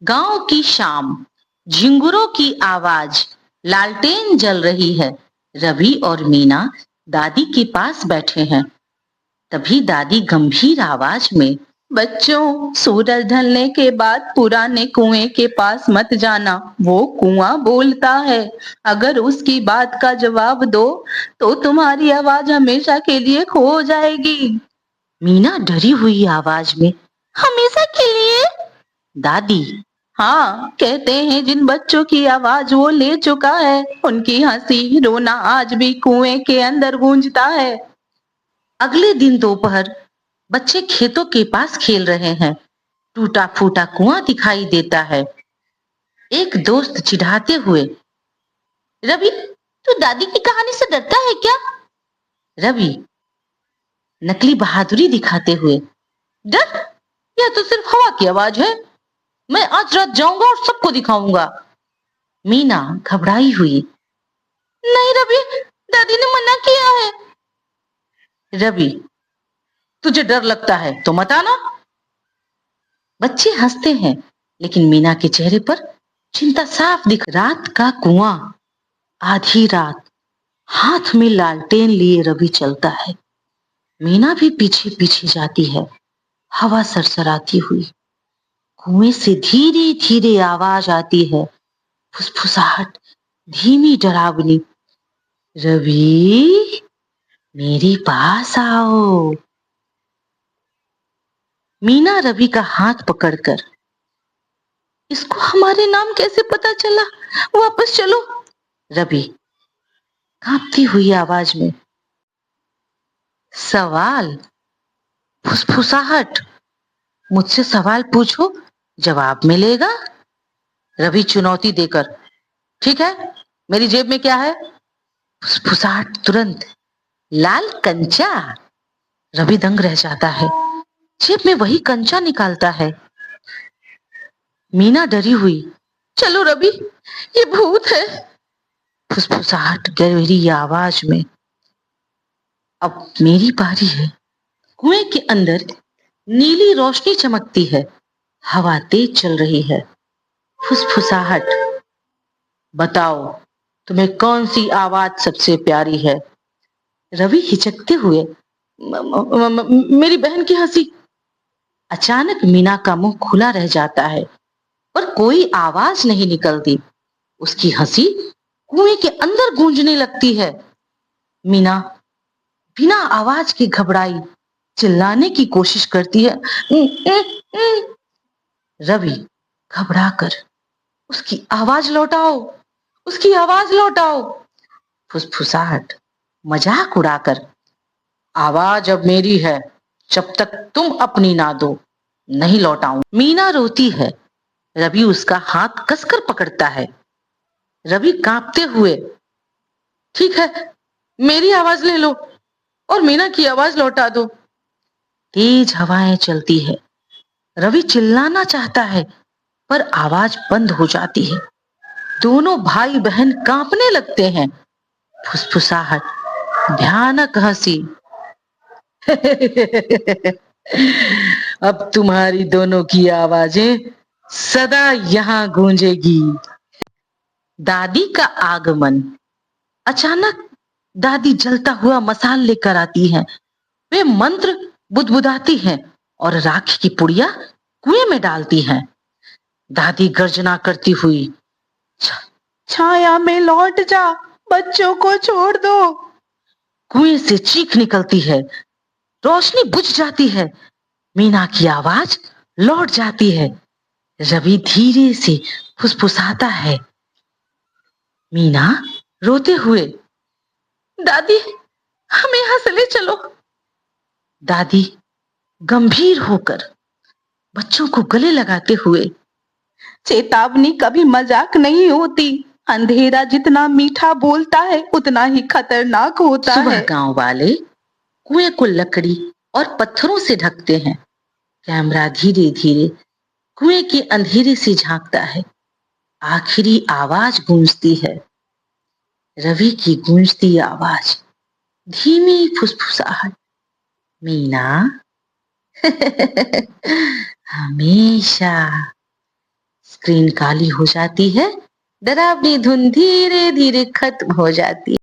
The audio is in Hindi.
गांव की शाम, झिंगुरों की आवाज, लालटेन जल रही है। रवि और मीना दादी के पास बैठे हैं। तभी दादी गंभीर आवाज में, बच्चों, सूरज ढलने के बाद पुराने कुएं के पास मत जाना। वो कुआं बोलता है। अगर उसकी बात का जवाब दो तो तुम्हारी आवाज हमेशा के लिए खो जाएगी। मीना डरी हुई आवाज में, हमेशा के लिए? दादी, हाँ, कहते हैं जिन बच्चों की आवाज वो ले चुका है, उनकी हंसी रोना आज भी कुएं के अंदर गूंजता है। अगले दिन दोपहर बच्चे खेतों के पास खेल रहे हैं। टूटा फूटा कुआं दिखाई देता है। एक दोस्त चिढ़ाते हुए, रवि, तू दादी की कहानी से डरता है क्या? रवि नकली बहादुरी दिखाते हुए, डर? यह तो सिर्फ हवा की आवाज है। मैं आज रात जाऊंगा और सबको दिखाऊंगा। मीना घबराई हुई, नहीं रवि, दादी ने मना किया है। रवि, तुझे डर लगता है तो मत आना। बच्चे हंसते हैं, लेकिन मीना के चेहरे पर चिंता साफ दिख। रात का कुआं, आधी रात, हाथ में लालटेन लिए रवि चलता है। मीना भी पीछे पीछे जाती है, हवा सरसराती हुई। कुएं से धीरे धीरे आवाज आती है, फुसफुसाहट, धीमी डरावनी, रवि, मेरे पास आओ। मीना रवि का हाथ पकड़कर, इसको हमारे नाम कैसे पता चला? वापस चलो। रवि कांपती हुई आवाज में, सवाल? फुसफुसाहट, मुझसे सवाल पूछो, जवाब मिलेगा। रवि चुनौती देकर, ठीक है, मेरी जेब में क्या है? फुसफुसाहट तुरंत, लाल कंचा। रवि दंग रह जाता है, जेब में वही कंचा निकालता है। मीना डरी हुई, चलो रवि, ये भूत है। फुसफुसाहट गहरी आवाज में, अब मेरी बारी है। कुएं के अंदर नीली रोशनी चमकती है, हवा तेज चल रही है। फुसफुसाहट, बताओ, तुम्हें कौन सी आवाज सबसे प्यारी है? रवि हिचकते हुए, मेरी बहन की हंसी। अचानक मीना का मुंह खुला रह जाता है, पर कोई आवाज नहीं निकलती। उसकी हंसी कुएं के अंदर गूंजने लगती है। मीना बिना आवाज के घबराई चिल्लाने की कोशिश करती है। रवि घबराकर, उसकी आवाज लौटाओ, उसकी आवाज लौटाओ। फुसफुसाहट मजाक उड़ाकर, आवाज अब मेरी है, जब तक तुम अपनी ना दो नहीं लौटाऊं। मीना रोती है। रवि उसका हाथ कसकर पकड़ता है। रवि कांपते हुए, ठीक है, मेरी आवाज ले लो और मीना की आवाज लौटा दो। तेज हवाएं चलती है। रवि चिल्लाना चाहता है, पर आवाज बंद हो जाती है। दोनों भाई बहन कांपने लगते हैं। फुसफुसाहट, भयानक हंसी। अब तुम्हारी दोनों की आवाजें सदा यहाँ गूंजेगी। दादी का आगमन। अचानक दादी जलता हुआ मसाल लेकर आती हैं। वे मंत्र बुदबुदाती हैं और राख की पुड़िया कुएं में डालती हैं। दादी गर्जना करती हुई, छाया में लौट जा, बच्चों को छोड़ दो। कुएं से चीख निकलती है, रोशनी बुझ जाती है। मीना की आवाज लौट जाती है। रवि धीरे से फुसफुसाता है, मीना रोते हुए, दादी, हमें यहां से ले चलो। दादी गंभीर होकर बच्चों को गले लगाते हुए, चेतावनी कभी मजाक नहीं होती। अंधेरा जितना मीठा बोलता है उतना ही खतरनाक होता है। सुबह गांव वाले कुएं को लकड़ी और पत्थरों से ढकते हैं। कैमरा धीरे धीरे कुएं के अंधेरे से झांकता है। आखिरी आवाज गूंजती है, रवि की गूंजती आवाज, धीमी फुसफुसाहट, मीना, हमेशा स्क्रीन काली हो जाती है, डरावनी धुन धीरे धीरे खत्म हो जाती है।